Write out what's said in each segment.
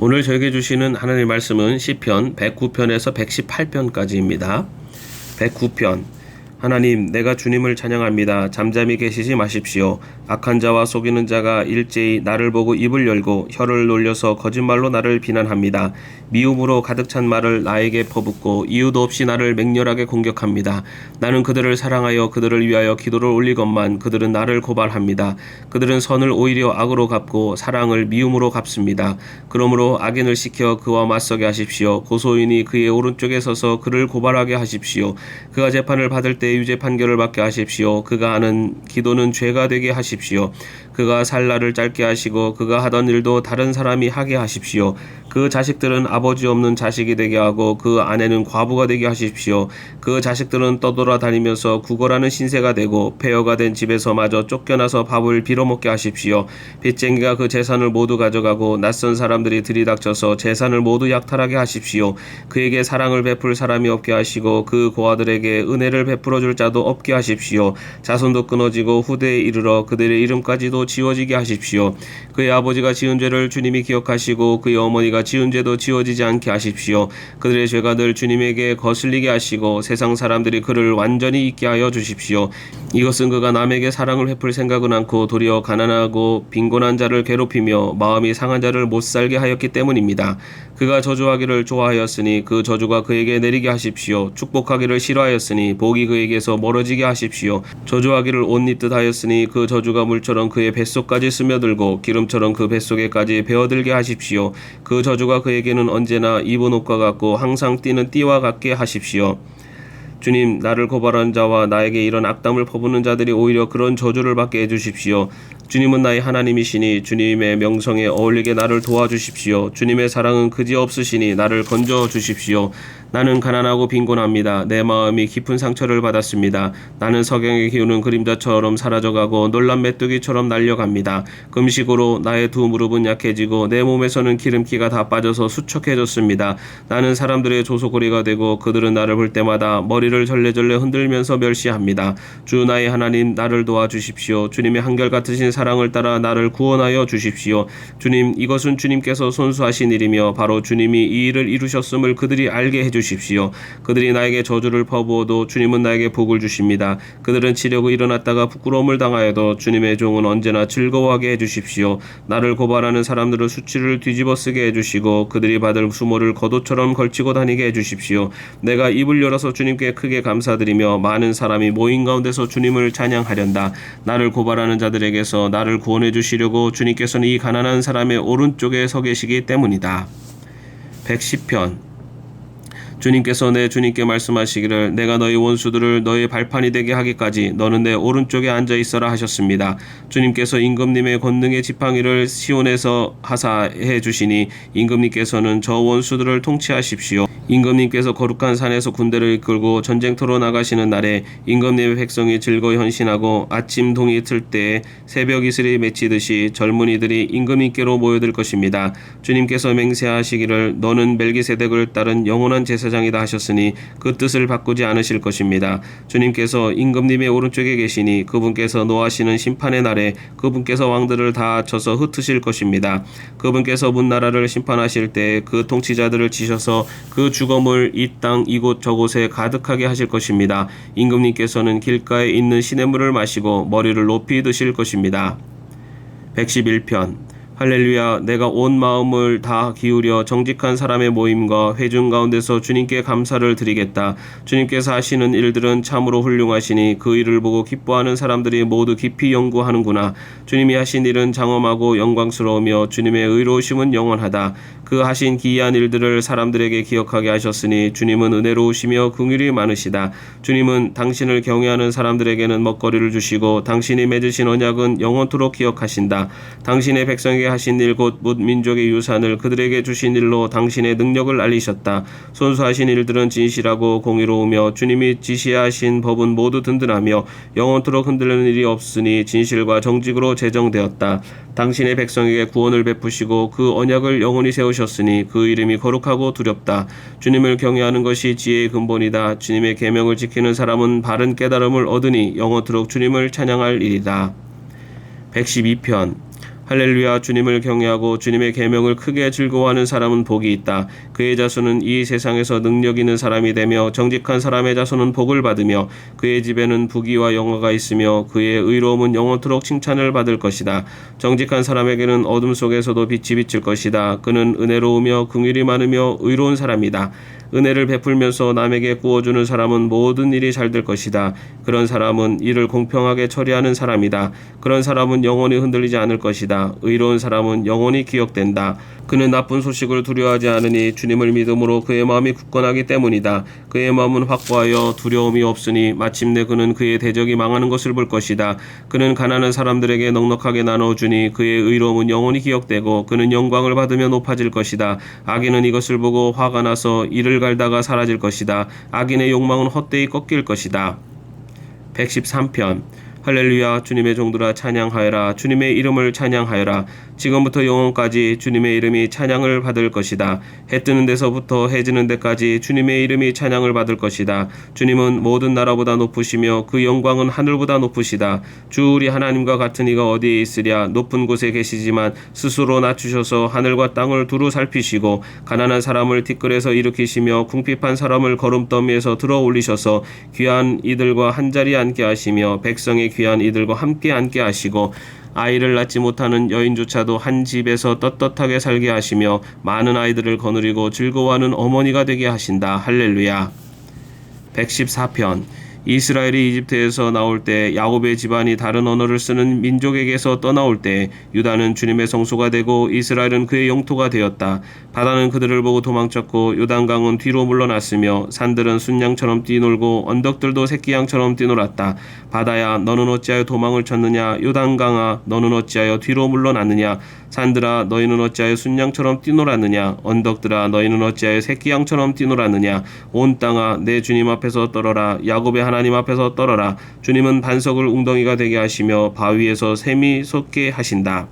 오늘 저에게 주시는 하나님의 말씀은 시편 109편에서 118편까지입니다. 109편. 하나님, 내가 주님을 찬양합니다. 잠잠히 계시지 마십시오. 악한 자와 속이는 자가 일제히 나를 보고 입을 열고 혀를 놀려서 거짓말로 나를 비난합니다. 미움으로 가득 찬 말을 나에게 퍼붓고 이유도 없이 나를 맹렬하게 공격합니다. 나는 그들을 사랑하여 그들을 위하여 기도를 올리건만 그들은 나를 고발합니다. 그들은 선을 오히려 악으로 갚고 사랑을 미움으로 갚습니다. 그러므로 악인을 시켜 그와 맞서게 하십시오. 고소인이 그의 오른쪽에 서서 그를 고발하게 하십시오. 그가 재판을 받을 때 유죄 판결을 받게 하십시오. 그가 하는 기도는 죄가 되게 하십시오. 그가 살 날을 짧게 하시고 그가 하던 일도 다른 사람이 하게 하십시오. 그 자식들은 아버지 없는 자식이 되게 하고 그 아내는 과부가 되게 하십시오. 그 자식들은 떠돌아다니면서 구걸하는 신세가 되고 폐허가 된 집에서 마저 쫓겨나서 밥을 빌어먹게 하십시오. 빚쟁이가 그 재산을 모두 가져가고 낯선 사람들이 들이닥쳐서 재산을 모두 약탈하게 하십시오. 그에게 사랑을 베풀 사람이 없게 하시고 그 고아들에게 은혜를 베풀어 줄 자도 없게 하십시오. 자손도 끊어지고 후대에 이르러 그들의 이름까지도 지워지게 하십시오. 그의 아버지가 지은 죄를 주님이 기억하시고 그의 어머니가 지은 죄도 지워지지 않게 하십시오. 그들의 죄가 늘 주님에게 거슬리게 하시고 세상 사람들이 그를 완전히 잊게 하여 주십시오. 이것은 그가 남에게 사랑을 베풀 생각은 않고 도리어 가난하고 빈곤한 자를 괴롭히며 마음이 상한 자를 못살게 하였기 때문입니다. 그가 저주하기를 좋아하였으니 그 저주가 그에게 내리게 하십시오. 축복하기를 싫어하였으니 복이 그에게서 멀어지게 하십시오. 저주하기를 옷 입듯 하였으니 그 저주가 물처럼 그의 뱃속까지 스며들고 기름처럼 그 뱃속에까지 배어들게 하십시오. 그 저주가 그에게는 언제나 입은 옷과 같고 항상 뛰는 띠와 같게 하십시오. 주님, 나를 고발하는 자와 나에게 이런 악담을 퍼붓는 자들이 오히려 그런 저주를 받게 해주십시오. 주님은 나의 하나님이시니 주님의 명성에 어울리게 나를 도와주십시오. 주님의 사랑은 그지없으시니 나를 건져주십시오. 나는 가난하고 빈곤합니다. 내 마음이 깊은 상처를 받았습니다. 나는 석양의 기우는 그림자처럼 사라져가고 놀란 메뚜기처럼 날려갑니다. 금식으로 나의 두 무릎은 약해지고 내 몸에서는 기름기가 다 빠져서 수척해졌습니다. 나는 사람들의 조소거리가 되고 그들은 나를 볼 때마다 머리를 절레절레 흔들면서 멸시합니다. 주 나의 하나님, 나를 도와주십시오. 주님의 한결같으신 사랑을 따라 나를 구원하여 주십시오. 주님, 이것은 주님께서 손수하신 일이며 바로 주님이 이 일을 이루셨음을 그들이 알게 해주십시오. 그들이 나에게 저주를 퍼부어도 주님은 나에게 복을 주십니다. 그들은 치려고 일어났다가 부끄러움을 당하여도 주님의 종은 언제나 즐거워하게 해주십시오. 나를 고발하는 사람들을 수치를 뒤집어 쓰게 해주시고 그들이 받을 수모를 겉옷처럼 걸치고 다니게 해주십시오. 내가 입을 열어서 주님께 크게 감사드리며 많은 사람이 모인 가운데서 주님을 찬양하련다. 나를 고발하는 자들에게서 나를 구원해 주시려고 주님께서는 이 가난한 사람의 오른쪽에 서 계시기 때문이다. 110편. 주님께서 내 주님께 말씀하시기를 내가 너희 원수들을 너의 발판이 되게 하기까지 너는 내 오른쪽에 앉아 있어라 하셨습니다. 주님께서 임금님의 권능의 지팡이를 시온에서 하사해 주시니 임금님께서는 저 원수들을 통치하십시오. 임금님께서 거룩한 산에서 군대를 이끌고 전쟁터로 나가시는 날에 임금님의 백성이 즐거이 헌신하고 아침 동이 틀 때에 새벽 이슬이 맺히듯이 젊은이들이 임금님께로 모여들 것입니다. 주님께서 맹세하시기를 너는 멜기세덱을 따른 영원한 제사장이다 하셨으니 그 뜻을 바꾸지 않으실 것입니다. 주님께서 임금님의 오른쪽에 계시니 그분께서 노하시는 심판의 날에 그분께서 왕들을 다 쳐서 흩으실 것입니다. 그분께서 문나라를 심판하실 때 그 통치자들을 치셔서 그 주검을 이 땅 이곳 저곳에 가득하게 하실 것입니다. 임금님께서는 길가에 있는 시냇물을 마시고 머리를 높이 드실 것입니다. 111편. 할렐루야. 내가 온 마음을 다 기울여 정직한 사람의 모임과 회중 가운데서 주님께 감사를 드리겠다. 주님께서 하시는 일들은 참으로 훌륭하시니 그 일을 보고 기뻐하는 사람들이 모두 깊이 연구하는구나. 주님이 하신 일은 장엄하고 영광스러우며 주님의 의로우심은 영원하다. 그 하신 기이한 일들을 사람들에게 기억하게 하셨으니 주님은 은혜로우시며 긍휼이 많으시다. 주님은 당신을 경외하는 사람들에게는 먹거리를 주시고 당신이 맺으신 언약은 영원토록 기억하신다. 당신의 백성에게 하신 일 곧 민족의 유산을 그들에게 주신 일로 당신의 능력을 알리셨다. 손수하신 일들은 진실하고 공의로우며 주님이 지시하신 법은 모두 든든하며 영원토록 흔들리는 일이 없으니 진실과 정직으로 제정되었다. 당신의 백성에게 구원을 베푸시고 그 언약을 영원히 세우셨으니 그 이름이 거룩하고 두렵다. 주님을 경외하는 것이 지혜의 근본이다. 주님의 계명을 지키는 사람은 바른 깨달음을 얻으니 영원토록 주님을 찬양할 일이다. 112편. 할렐루야. 주님을 경외하고 주님의 계명을 크게 즐거워하는 사람은 복이 있다. 그의 자손은 이 세상에서 능력 있는 사람이 되며 정직한 사람의 자손은 복을 받으며 그의 집에는 부귀와 영화가 있으며 그의 의로움은 영원토록 칭찬을 받을 것이다. 정직한 사람에게는 어둠 속에서도 빛이 비칠 것이다. 그는 은혜로우며 긍휼이 많으며 의로운 사람이다. 은혜를 베풀면서 남에게 구워주는 사람은 모든 일이 잘 될 것이다. 그런 사람은 일을 공평하게 처리하는 사람이다. 그런 사람은 영원히 흔들리지 않을 것이다. 의로운 사람은 영원히 기억된다. 그는 나쁜 소식을 두려워하지 않으니 주님을 믿음으로 그의 마음이 굳건하기 때문이다. 그의 마음은 확고하여 두려움이 없으니 마침내 그는 그의 대적이 망하는 것을 볼 것이다. 그는 가난한 사람들에게 넉넉하게 나눠주니 그의 의로움은 영원히 기억되고 그는 영광을 받으며 높아질 것이다. 악인은 이것을 보고 화가 나서 이를 갈다가 사라질 것이다. 악인의 욕망은 헛되이 꺾일 것이다. 113편. 할렐루야. 주님의 종들아 찬양하여라. 주님의 이름을 찬양하여라. 지금부터 영원까지 주님의 이름이 찬양을 받을 것이다. 해 뜨는 데서부터 해 지는 데까지 주님의 이름이 찬양을 받을 것이다. 주님은 모든 나라보다 높으시며 그 영광은 하늘보다 높으시다. 주 우리 하나님과 같은 이가 어디에 있으랴. 높은 곳에 계시지만 스스로 낮추셔서 하늘과 땅을 두루 살피시고 가난한 사람을 티끌에서 일으키시며 궁핍한 사람을 거름더미에서 들어 올리셔서 귀한 이들과 한자리에 앉게 하시며 백성의 귀한 이들과 함께 앉게 하시고 아이를 낳지 못하는 여인조차도 한 집에서 떳떳하게 살게 하시며 많은 아이들을 거느리고 즐거워하는 어머니가 되게 하신다. 할렐루야. 114편. 이스라엘이 이집트에서 나올 때 야곱의 집안이 다른 언어를 쓰는 민족에게서 떠나올 때 유다는 주님의 성소가 되고 이스라엘은 그의 영토가 되었다. 바다는 그들을 보고 도망쳤고 요단강은 뒤로 물러났으며 산들은 순양처럼 뛰놀고 언덕들도 새끼양처럼 뛰놀았다. 바다야 너는 어찌하여 도망을 쳤느냐. 요단강아 너는 어찌하여 뒤로 물러났느냐. 산들아 너희는 어찌하여 순양처럼 뛰놀았느냐. 언덕들아 너희는 어찌하여 새끼양처럼 뛰놀았느냐. 온 땅아 내 주님 앞에서 떨어라. 야곱의 하나님 앞에서 떨어라. 주님은 반석을 웅덩이가 되게 하시며 바위에서 샘이 솟게 하신다.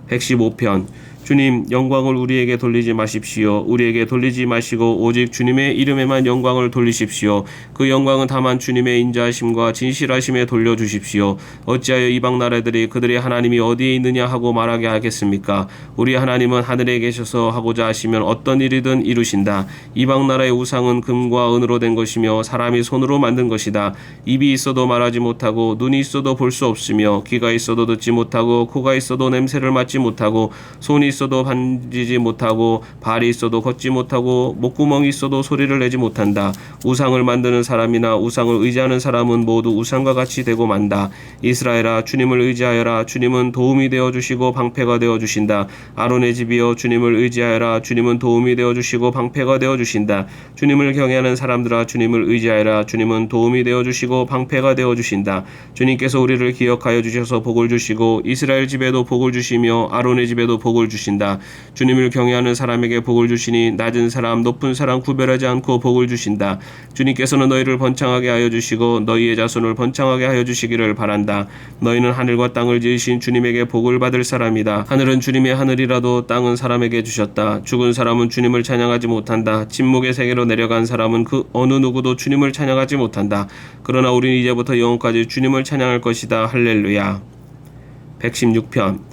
115편. 주님 영광을 우리에게 돌리지 마십시오. 우리에게 돌리지 마시고 오직 주님의 이름에만 영광을 돌리십시오. 그 영광은 다만 주님의 인자하심과 진실하심에 돌려주십시오. 어찌하여 이방 나라들이 그들의 하나님이 어디에 있느냐 하고 말하게 하겠습니까? 우리 하나님은 하늘에 계셔서 하고자 하시면 어떤 일이든 이루신다. 이방 나라의 우상은 금과 은으로 된 것이며 사람이 손으로 만든 것이다. 입이 있어도 말하지 못하고 눈이 있어도 볼 수 없으며 귀가 있어도 듣지 못하고 코가 있어도 냄새를 맡지 못하고 손이 있어도 만지지 못하고 발이 있어도 걷지 못하고 목구멍이 있어도 소리를 내지 못한다. 우상을 만드는 사람이나 우상을 의지하는 사람은 모두 우상과 같이 되고 만다. 이스라엘아 주님을 의지하여라. 주님은 도움이 되어주시고 방패가 되어주신다. 아론의 집이여 주님을 의지하여라. 주님은 도움이 되어주시고 방패가 되어주신다. 주님을 경외하는 사람들아 주님을 의지하여라. 주님은 도움이 되어주시고 방패가 되어주신다. 주님께서 우리를 기억하여 주셔서 복을 주시고 이스라엘 집에도 복을 주시며 아론의 집에도 복을 주신다. 주님을 경외하는 사람에게 복을 주시니 낮은 사람 높은 사람 구별하지 않고 복을 주신다. 주님께서는 너희를 번창하게 하여 주시고 너희의 자손을 번창하게 하여 주시기를 바란다. 너희는 하늘과 땅을 지으신 주님에게 복을 받을 사람이다. 하늘은 주님의 하늘이라도 땅은 사람에게 주셨다. 죽은 사람은 주님을 찬양하지 못한다. 침묵의 세계로 내려간 사람은 그 어느 누구도 주님을 찬양하지 못한다. 그러나 우리는 이제부터 영원까지 주님을 찬양할 것이다. 할렐루야. 116편.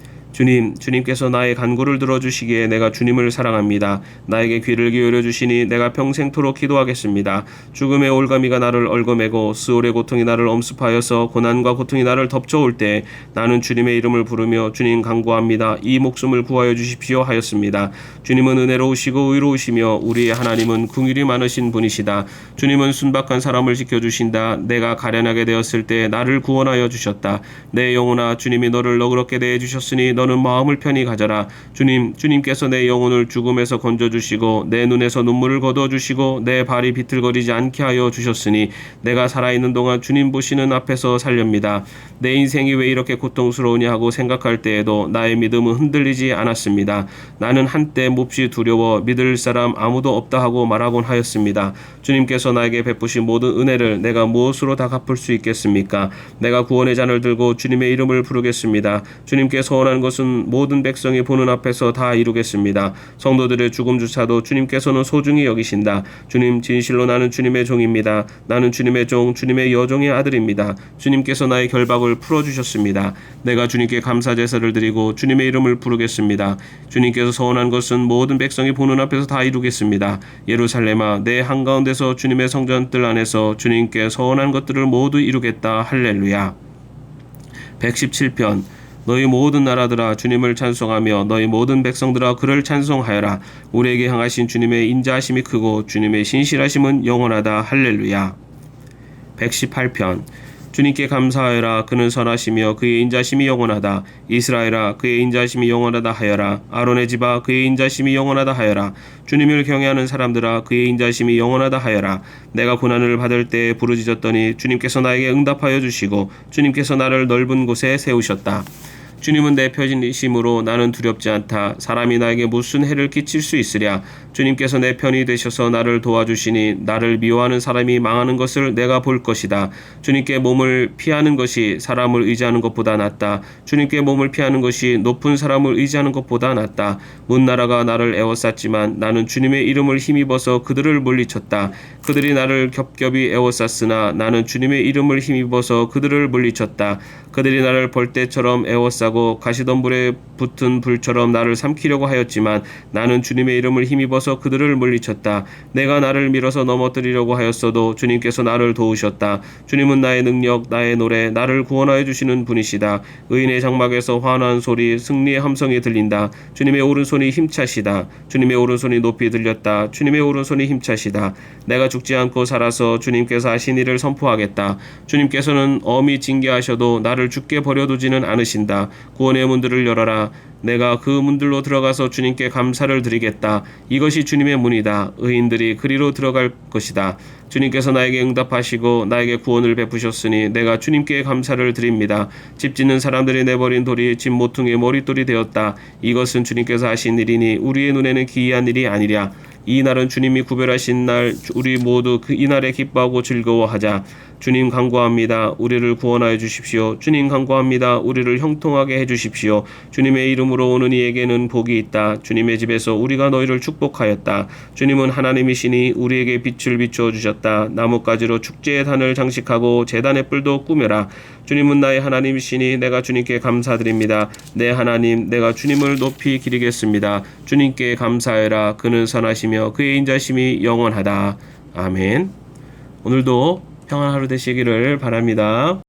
주님께서 나의 간구를 들어주시기에 내가 주님을 사랑합니다. 나에게 귀를 기울여 주시니 내가 평생토록 기도하겠습니다. 죽음의 올가미가 나를 얽어매고 스올의 고통이 나를 엄습하여서 고난과 고통이 나를 덮쳐올 때 나는 주님의 이름을 부르며 주님 간구합니다. 이 목숨을 구하여 주십시오 하였습니다. 주님은 은혜로우시고 의로우시며 우리의 하나님은 긍휼이 많으신 분이시다. 주님은 순박한 사람을 지켜주신다. 내가 가련하게 되었을 때 나를 구원하여 주셨다. 내 영혼아 주님이 너를 너그럽게 대해주셨으니 너는 마음을 편히 가져라. 주님께서 내 영혼을 죽음에서 건져주시고 내 눈에서 눈물을 거두어주시고 내 발이 비틀거리지 않게 하여 주셨으니 내가 살아있는 동안 주님 보시는 앞에서 살렵니다. 내 인생이 왜 이렇게 고통스러우냐 하고 생각할 때에도 나의 믿음은 흔들리지 않았습니다. 나는 한때 몹시 두려워 믿을 사람 아무도 없다 하고 말하곤 하였습니다. 주님께서 나에게 베푸신 모든 은혜를 내가 무엇으로 다 갚을 수 있겠습니까? 내가 구원의 잔을 들고 주님의 이름을 부르겠습니다. 주님께 서원한 것은 모든 백성이 보는 앞에서 다 이루겠습니다. 성도들의 죽음조차도 주님께서는 소중히 여기신다. 주님, 진실로 나는 주님의 종입니다. 나는 주님의 종, 주님의 여종의 아들입니다. 주님께서 나의 결박을 풀어주셨습니다. 내가 주님께 감사 제사를 드리고 주님의 이름을 부르겠습니다. 주님께서 서원한 것은 모든 백성이 보는 앞에서 다 이루겠습니다. 예루살렘아, 내 한가운데서 주님의 성전들 안에서 주님께 서원한 것들을 모두 이루겠다. 할렐루야. 117편. 너희 모든 나라들아 주님을 찬송하며 너희 모든 백성들아 그를 찬송하여라. 우리에게 향하신 주님의 인자하심이 크고 주님의 신실하심은 영원하다. 할렐루야. 118편. 주님께 감사하여라. 그는 선하시며 그의 인자심이 영원하다. 이스라엘아, 그의 인자심이 영원하다 하여라. 아론의 집아, 그의 인자심이 영원하다 하여라. 주님을 경외하는 사람들아, 그의 인자심이 영원하다 하여라. 내가 고난을 받을 때에 부르짖었더니 주님께서 나에게 응답하여 주시고 주님께서 나를 넓은 곳에 세우셨다. 주님은 내 편이심으로 나는 두렵지 않다. 사람이 나에게 무슨 해를 끼칠 수 있으랴. 주님께서 내 편이 되셔서 나를 도와주시니 나를 미워하는 사람이 망하는 것을 내가 볼 것이다. 주님께 몸을 피하는 것이 사람을 의지하는 것보다 낫다. 주님께 몸을 피하는 것이 높은 사람을 의지하는 것보다 낫다. 문나라가 나를 애워쌌지만 나는 주님의 이름을 힘입어서 그들을 물리쳤다. 그들이 나를 겹겹이 애워쌌으나 나는 주님의 이름을 힘입어서 그들을 물리쳤다. 그들이 나를 벌떼처럼 애워싸고 가시덤불에 붙은 불처럼 나를 삼키려고 하였지만 나는 주님의 이름을 힘입어서 그들을 물리쳤다. 내가 나를 밀어서 넘어뜨리려고 하였어도 주님께서 나를 도우셨다. 주님은 나의 능력, 나의 노래, 나를 구원하여 주시는 분이시다. 의인의 장막에서 환호한 소리, 승리의 함성이 들린다. 주님의 오른손이 힘차시다. 주님의 오른손이 높이 들렸다. 주님의 오른손이 힘차시다. 내가 죽지 않고 살아서 주님께서 하신 일을 선포하겠다. 주님께서는 엄히 징계하셔도 나를 죽게 버려두지는 않으신다. 구원의 문들을 열어라. 내가 그 문들로 들어가서 주님께 감사를 드리겠다. 이것이 주님의 문이다. 의인들이 그리로 들어갈 것이다. 주님께서 나에게 응답하시고 나에게 구원을 베푸셨으니 내가 주님께 감사를 드립니다. 집 짓는 사람들이 내버린 돌이 집 모퉁이의 머릿돌이 되었다. 이것은 주님께서 하신 일이니 우리의 눈에는 기이한 일이 아니랴. 이 날은 주님이 구별하신 날, 우리 모두 이 날에 기뻐하고 즐거워하자. 주님 간구합니다. 우리를 구원하여 주십시오. 주님 간구합니다. 우리를 형통하게 해주십시오. 주님의 이름으로 오는 이에게는 복이 있다. 주님의 집에서 우리가 너희를 축복하였다. 주님은 하나님이시니 우리에게 빛을 비추어 주셨다. 나뭇가지로 축제의 단을 장식하고 제단의 뿔도 꾸며라. 주님은 나의 하나님이시니 내가 주님께 감사드립니다. 내 하나님, 내가 주님을 높이 기리겠습니다. 주님께 감사해라. 그는 선하시며 그의 인자심이 영원하다. 아멘. 오늘도 평안한 하루 되시기를 바랍니다.